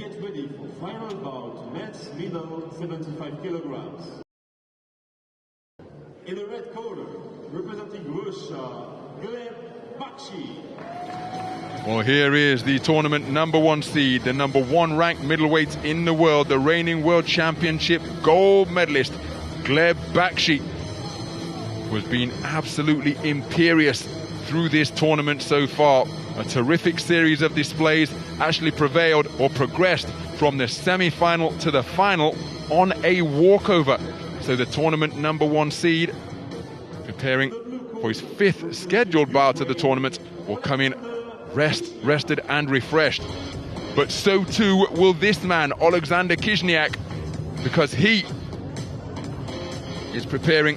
Get ready for final bout, men's middle 75 kilograms. In the red corner, representing Russia, Gleb Bakshi. Well, here is the tournament #1 seed, the #1 ranked middleweight in the world, the reigning world championship gold medalist, Gleb Bakshi, who has been absolutely imperious through this tournament so far. A terrific series of displays, actually prevailed or progressed from the semi-final to the final on a walkover. So the tournament #1 seed, preparing for his 5th scheduled bout of the tournament, will come in rested and refreshed. But so too will this man, Oleksandr Khyzhniak, because he is preparing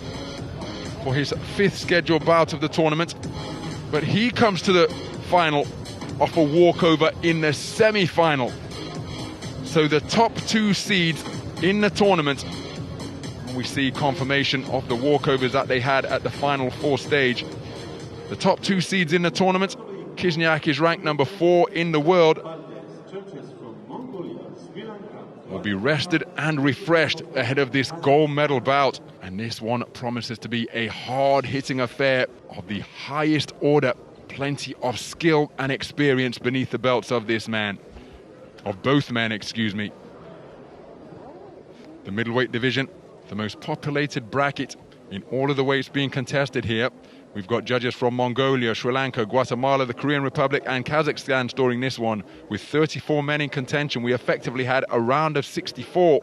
for his 5th scheduled bout of the tournament. But he comes to the final off a walkover in the semi-final. So the top 2 seeds in the tournament, we see confirmation of the walkovers that they had at the final 4 stage. The top 2 seeds in the tournament, Khyzhniak is ranked #4 in the world, will be rested and refreshed ahead of this gold medal bout. And this one promises to be a hard-hitting affair of the highest order. Plenty of skill and experience beneath the belts of this man, of both men, excuse me. The middleweight division, the most populated bracket in all of the weights being contested here. We've got judges from Mongolia, Sri Lanka, Guatemala, the Korean Republic and Kazakhstan storing this one. With 34 men in contention, we effectively had a round of 64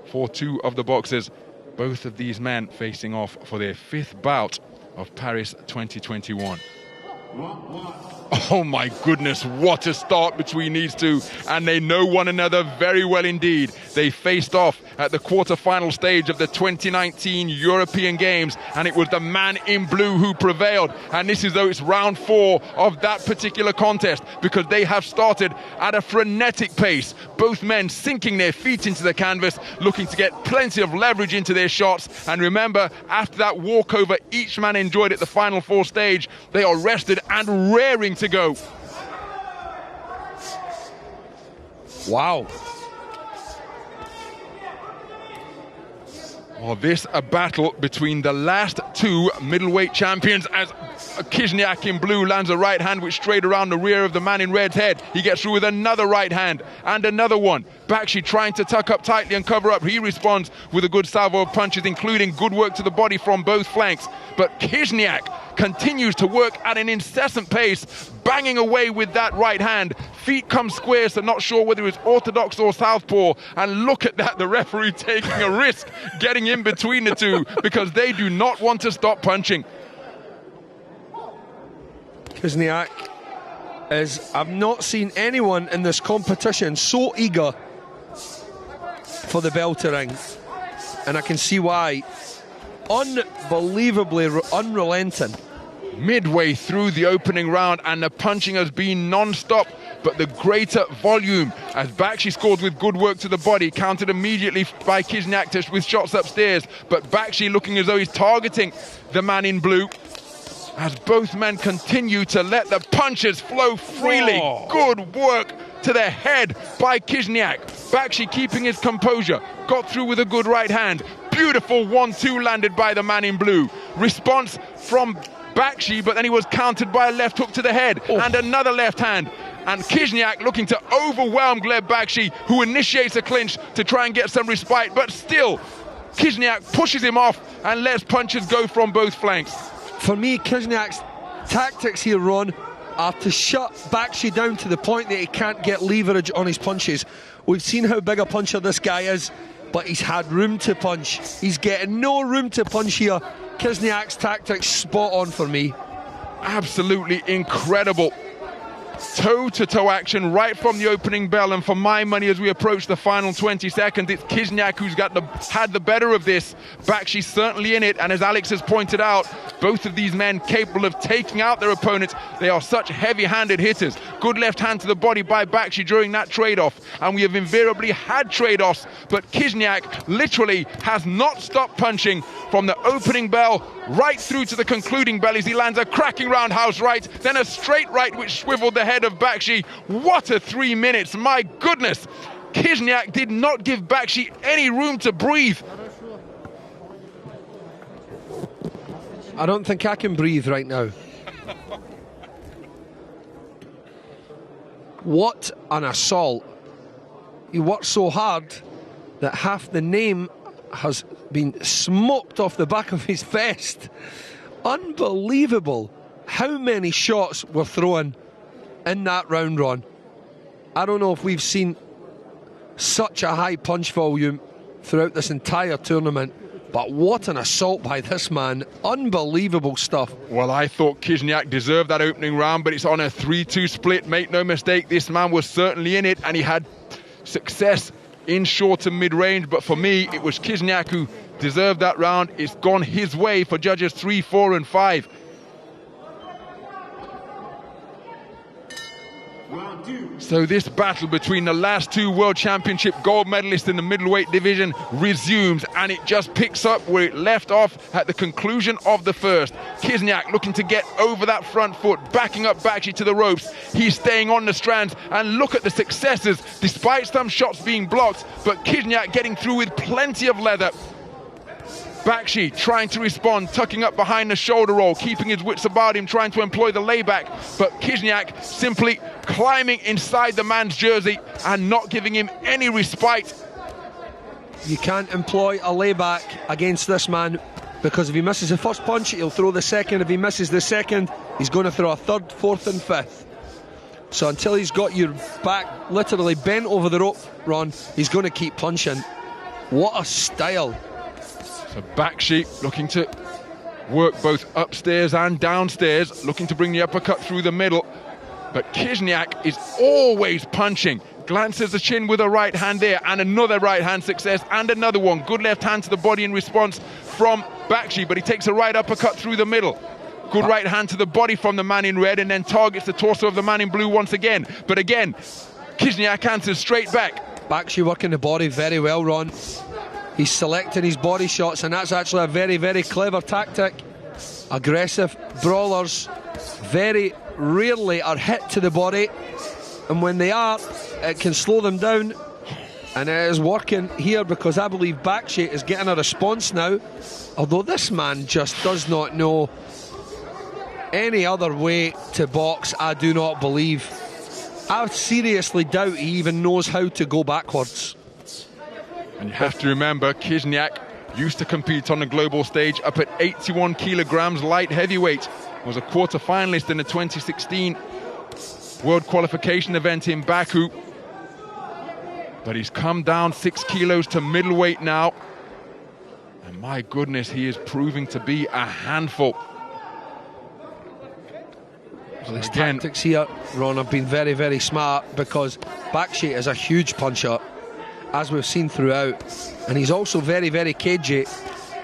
for 2 of the boxers. Both of these men facing off for their 5th bout of Paris 2021. Oh my goodness, what a start between these two. And they know one another very well indeed. They faced off at the quarter-final stage of the 2019 European Games, and it was the man in blue who prevailed. And this is though it's round 4 of that particular contest, because they have started at a frenetic pace. Both men sinking their feet into the canvas, looking to get plenty of leverage into their shots. And remember, after that walkover each man enjoyed at the final 4 stage, they are rested and raring to go. Wow. Well, this a battle between the last 2 middleweight champions, as Khyzhniak in blue lands a right hand which straight around the rear of the man in red's head. He gets through with another right hand and another one. Bakshi trying to tuck up tightly and cover up. He responds with a good salvo of punches, including good work to the body from both flanks. But Khyzhniak continues to work at an incessant pace, banging away with that right hand. Feet come square, so not sure whether it's orthodox or southpaw. And look at that, the referee taking a risk, getting in between the two, because they do not want to stop punching. Khyzhniak is, I've not seen anyone in this competition so eager for the bell to ring, and I can see why. Unbelievably unrelenting. Midway through the opening round, and the punching has been non-stop, but the greater volume, as Bakshi scored with good work to the body, countered immediately by Khyzhniak with shots upstairs. But Bakshi looking as though he's targeting the man in blue, as both men continue to let the punches flow freely. Oh. Good work to the head by Khyzhniak. Bakshi keeping his composure, got through with a good right hand. Beautiful 1-2 landed by the man in blue. Response from Bakshi, but then he was countered by a left hook to the head and another left hand. And Khyzhniak looking to overwhelm Gleb Bakshi, who initiates a clinch to try and get some respite, but still Khyzhniak pushes him off and lets punches go from both flanks. For me, Khyzhniak's tactics here, Ron, are to shut Bakshi down to the point that he can't get leverage on his punches. We've seen how big a puncher this guy is, but he's had room to punch. He's getting no room to punch here. Khyzhniak's tactics spot on for me. Absolutely incredible. Toe-to-toe action right from the opening bell, and for my money, as we approach the final 20 seconds, it's Khyzhniak who's had the better of this. Bakshi's certainly in it, and as Alex has pointed out, both of these men capable of taking out their opponents. They are such heavy-handed hitters. Good left hand to the body by Bakshi during that trade-off, and we have invariably had trade-offs, but Khyzhniak literally has not stopped punching from the opening bell right through to the concluding bell as he lands a cracking roundhouse right, then a straight right which swiveled the ahead of Bakshi. What a 3 minutes, my goodness. Khyzhniak did not give Bakshi any room to breathe. I don't think I can breathe right now. What an assault. He worked so hard that half the name has been smoked off the back of his vest. Unbelievable how many shots were thrown in that round, Ron. I don't know if we've seen such a high punch volume throughout this entire tournament, but what an assault by this man. Unbelievable stuff. Well, I thought Khyzhniak deserved that opening round, but it's on a 3-2 split. Make no mistake, this man was certainly in it, and he had success in short and mid-range, but for me, it was Khyzhniak who deserved that round. It's gone his way for judges 3, 4 and 5. So this battle between the last two World Championship gold medalists in the middleweight division resumes, and it just picks up where it left off at the conclusion of the first. Khyzhniak looking to get over that front foot, backing up Bakshi to the ropes. He's staying on the strands, and look at the successes, despite some shots being blocked, but Khyzhniak getting through with plenty of leather. Bakshi trying to respond, tucking up behind the shoulder roll, keeping his wits about him, trying to employ the layback, but Khyzhniak simply climbing inside the man's jersey and not giving him any respite. You can't employ a layback against this man, because if he misses the first punch, he'll throw the second. If he misses the second, he's going to throw a third, fourth and fifth. So until he's got your back literally bent over the rope, Ron, he's going to keep punching. What a style. So Bakshi looking to work both upstairs and downstairs, looking to bring the uppercut through the middle. But Khyzhniak is always punching. Glances the chin with a right hand there, and another right hand success, and another one. Good left hand to the body in response from Bakshi, but he takes a right uppercut through the middle. Good right hand to the body from the man in red, and then targets the torso of the man in blue once again. But again, Khyzhniak answers straight back. Bakshi working the body very well, Ron. He's selecting his body shots, and that's actually a very, very clever tactic. Aggressive brawlers very rarely are hit to the body, and when they are, it can slow them down, and it is working here, because I believe Bakshi is getting a response now, although this man just does not know any other way to box. I do not believe. I seriously doubt he even knows how to go backwards. And you have to remember, Khyzhniak used to compete on the global stage up at 81 kilograms light heavyweight. Was a quarter-finalist in the 2016 World Qualification event in Baku. But he's come down 6 kilos to middleweight now. And my goodness, he is proving to be a handful. Well, his tactics here, Ron, have been very, very smart, because Bakshi is a huge puncher, as we've seen throughout, and he's also very, very cagey.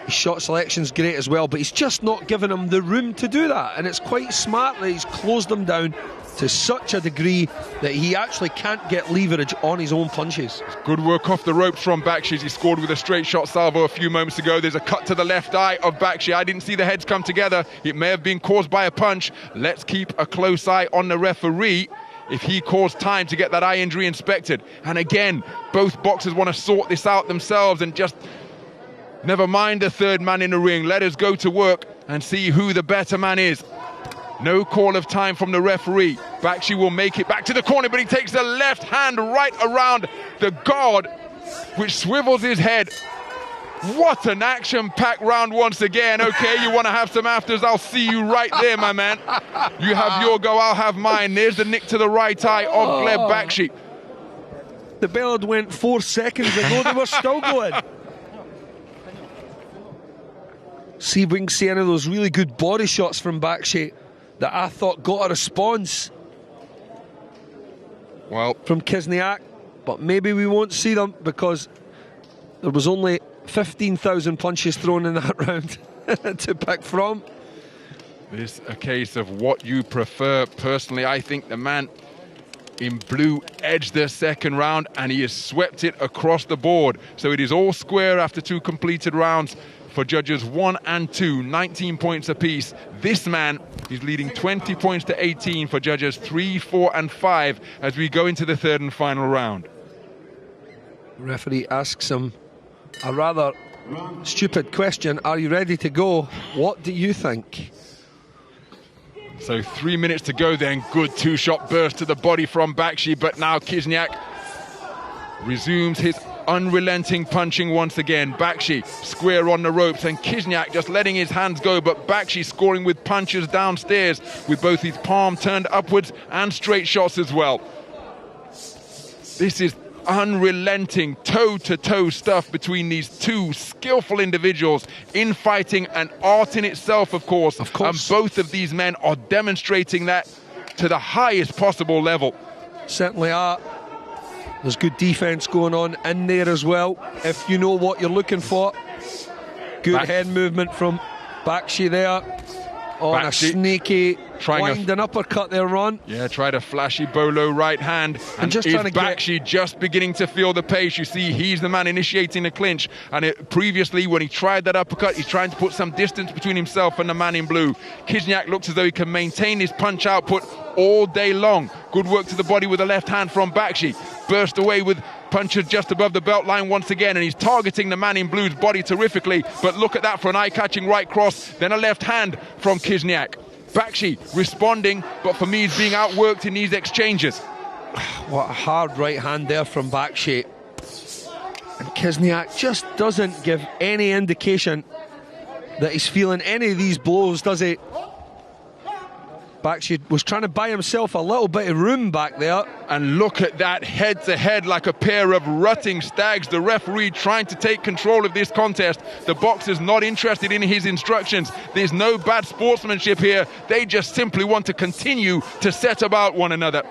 His shot selection's great as well, but he's just not given him the room to do that, and it's quite smart that he's closed him down to such a degree that he actually can't get leverage on his own punches. Good work off the ropes from Bakshi. He scored with a straight shot salvo a few moments ago. There's a cut to the left eye of Bakshi. I didn't see the heads come together. It may have been caused by a punch. Let's keep a close eye on the referee if he caused time to get that eye injury inspected. And again, both boxers want to sort this out themselves and just never mind the third man in the ring. Let us go to work and see who the better man is. No call of time from the referee. Bakshi will make it back to the corner, but he takes the left hand right around the guard, which swivels his head. What an action-packed round once again. Okay, you want to have some afters? I'll see you right there, my man. You have your go, I'll have mine. There's the nick to the right eye of Gleb Bakshi. The bell had went 4 seconds ago. They were still going. See if we can see any of those really good body shots from Bakshi that I thought got a response from Khyzhniak, but maybe we won't see them, because there was only 15,000 punches thrown in that round to pick from. This a case of what you prefer. Personally, I think the man in blue edged the second round, and he has swept it across the board. So it is all square after 2 completed rounds. for judges 1 and 2, 19 points apiece. This man is leading 20 points to 18 for judges 3, 4 and 5 as we go into the third and final round. The referee asks him a rather stupid question. Are you ready to go? What do you think? So 3 minutes to go then. Good two-shot burst to the body from Bakshi, but now Khyzhniak resumes his unrelenting punching once again. Bakshi square on the ropes and Khyzhniak just letting his hands go, but Bakshi scoring with punches downstairs with both his palm turned upwards and straight shots as well. This is unrelenting toe-to-toe stuff between these two skillful individuals, in fighting, an art in itself, of course. And both of these men are demonstrating that to the highest possible level. Certainly are. There's good defense going on in there as well, if you know what you're looking for. Good head movement from Bakshi there. On Bakshi, a sneaky winding uppercut there, Ron. Yeah, tried a flashy bolo right hand. And just is Bakshi just beginning to feel the pace? You see, he's the man initiating the clinch. And previously, when he tried that uppercut, he's trying to put some distance between himself and the man in blue. Khyzhniak looks as though he can maintain his punch output all day long. Good work to the body with the left hand from Bakshi. Burst away with punches just above the belt line once again, and he's targeting the man in blue's body terrifically. But look at that for an eye-catching right cross, then a left hand from Khyzhniak. Bakshi responding, but for me he's being outworked in these exchanges. What a hard right hand there from Bakshi. And Khyzhniak just doesn't give any indication that he's feeling any of these blows, does he? Bakshi was trying to buy himself a little bit of room back there. And look at that, head-to-head like a pair of rutting stags. The referee trying to take control of this contest. The boxer's not interested in his instructions. There's no bad sportsmanship here. They just simply want to continue to set about one another.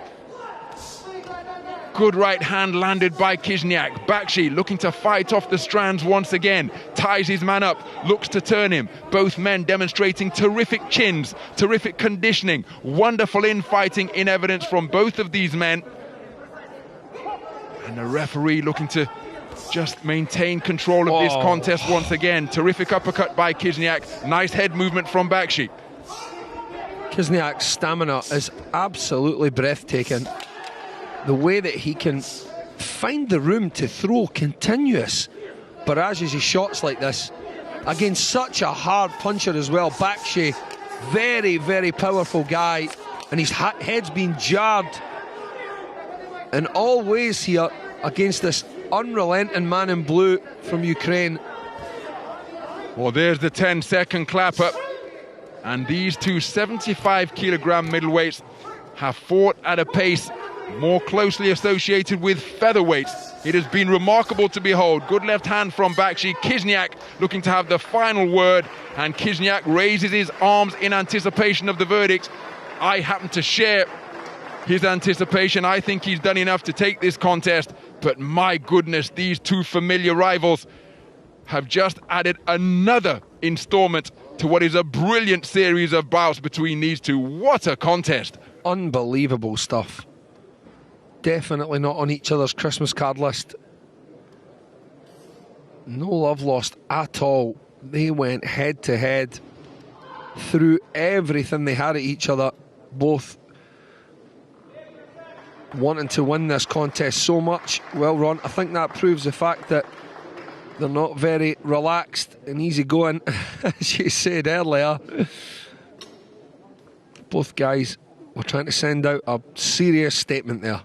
Good right hand landed by Khyzhniak. Bakshi looking to fight off the strands once again. Ties his man up, looks to turn him. Both men demonstrating terrific chins, terrific conditioning. Wonderful infighting in evidence from both of these men. And the referee looking to just maintain control of this contest once again. Terrific uppercut by Khyzhniak. Nice head movement from Bakshi. Khyzhniak's stamina is absolutely breathtaking. The way that he can find the room to throw continuous barrages of shots like this against such a hard puncher as well. Bakshi, very, very powerful guy, and his head's been jarred in all ways here against this unrelenting man in blue from Ukraine. Well, there's the 10-second clap up, and these two 75-kilogram middleweights have fought at a pace more closely associated with featherweights. It has been remarkable to behold. Good left hand from Bakshi. Khyzhniak looking to have the final word, and Khyzhniak raises his arms in anticipation of the verdict. I happen to share his anticipation. I think he's done enough to take this contest, but my goodness, these two familiar rivals have just added another installment to what is a brilliant series of bouts between these two. What a contest. Unbelievable stuff. Definitely not on each other's Christmas card list. No love lost at all. They went head to head, threw everything they had at each other, both wanting to win this contest so much. Well, Ron, I think that proves the fact that they're not very relaxed and easygoing, as you said earlier. Both guys were trying to send out a serious statement there.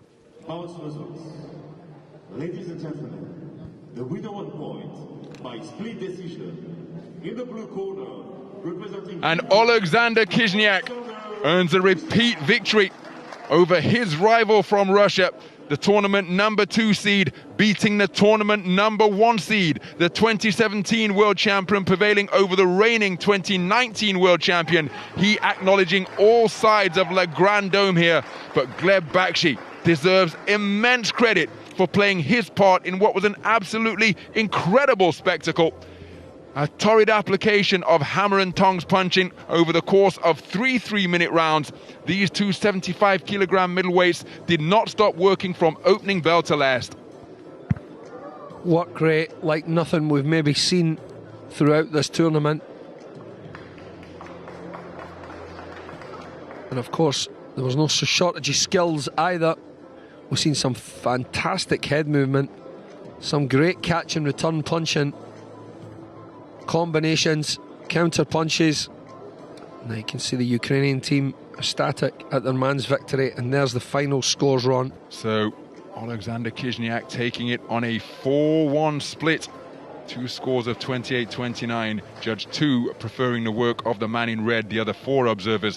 Ladies and gentlemen, the winner 1 point by split decision in the blue corner, representing... And Oleksandr Khyzhniak earns a repeat victory over his rival from Russia, the tournament number 2 seed, beating the tournament number 1 seed, the 2017 world champion, prevailing over the reigning 2019 world champion. He acknowledging all sides of La Grande Dome here, but Gleb Bakshi deserves immense credit for playing his part in what was an absolutely incredible spectacle. A torrid application of hammer and tongs punching over the course of 3 3-minute rounds. These two 75-kilogram middleweights did not stop working from opening bell to last. Work rate like nothing we've maybe seen throughout this tournament. And of course, there was no shortage of skills either. We've seen some fantastic head movement, some great catch and return punching, combinations, counter punches. Now you can see the Ukrainian team ecstatic at their man's victory, and there's the final scores run. So Oleksandr Khyzhniak taking it on a 4-1 split. Two scores of 28-29. Judge 2 preferring the work of the man in red. The other 4 observers